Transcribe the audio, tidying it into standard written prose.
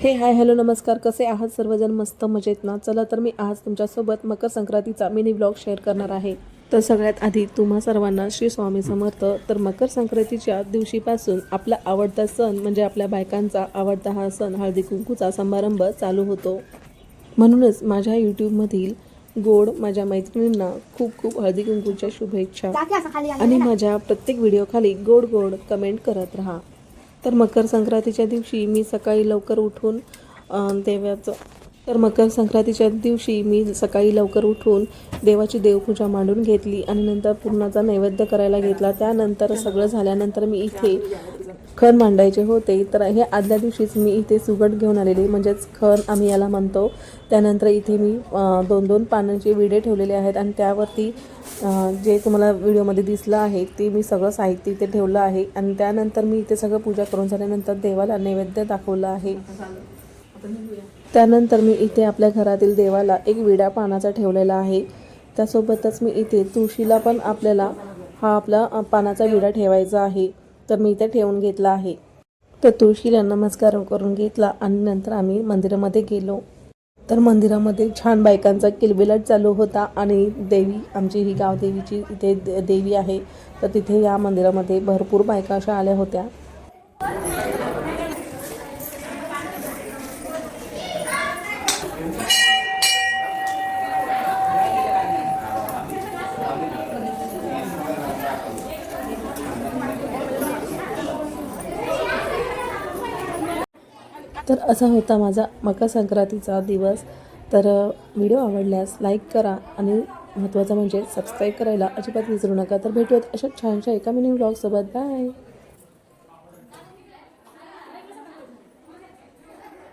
हे hi hello नमस्कार, कसे आहात सर्वजण? मस्त मजेत ना? चला तर मी आज तुमच्यासोबत मकर संक्रांतीचा मिनी व्लॉग शेअर करणार आहे. तर सगळ्यात आधी तुम्हा सर्वांना श्री स्वामी समर्थ. तर मकर संक्रांतीच्या दिवशीपासून आपला आवडता सण म्हणजे आपल्या बायकांचा आवडता हा सण हळदी कुंकूचा समारंभ चालू होतो. म्हणूनच माझ्या यूट्यूबमधील गोड माझ्या मैत्रिणींना खूप खूप हळदी कुंकूच्या शुभेच्छा आणि माझ्या प्रत्येक व्हिडिओखाली गोड गोड कमेंट करत राहा. तर मकर संक्रांतीच्या दिवशी मी सकाळी लवकर उठून देवाची देवपूजा मांडून घेतली आणि नंतर पुरणाचा नैवेद्य करायला घेतला. त्यानंतर सगळं झाल्यानंतर मी इथे खण मांडायचे होते. तर हे आदल्या दिवशीच मी इथे सुगट घेऊन आलेली, म्हणजेच खण आम्ही याला म्हणतो. त्यानंतर इथे मी 2-2 पानांचे विडे ठेवलेले आहेत आणि त्यावरती जे तुम्हाला व्हिडिओमध्ये दिसलं आहे ते मी सगळं साहित्य इथे ठेवलं आहे. आणि त्यानंतर मी इथे सगळं पूजा करून झाल्यानंतर देवाला नैवेद्य दाखवलं आहे. त्यानंतर मी इथे आपल्या घरातील देवाला एक विडा पानाचा ठेवलेला आहे. त्यासोबतच मी इथे तुळशीला पण आपला पानाचा विडा ठेवायचा आहे. तर मी इथे ठेवून घेतला आहे. तर तुळशीला नमस्कार करून घेतला आणि नंतर आम्ही मंदिरामध्ये गेलो. तर मंदिरामध्ये छान बायकांचा किलबिलाट चालू होता आणि देवी, आमची ही गावदेवीची इथे देवी आहे. तर तिथे या मंदिरामध्ये भरपूर बायका अशा आल्या होत्या. तर असा होता माझा मकर संक्रांतीचा दिवस. तर व्हिडिओ आवडल्यास लाईक करा आणि महत्त्वाचं म्हणजे सबस्क्राईब करायला अजिबात विसरू नका. तर भेटूयात अशा छानशा एका मिनी व्लॉगसोबत. बाय.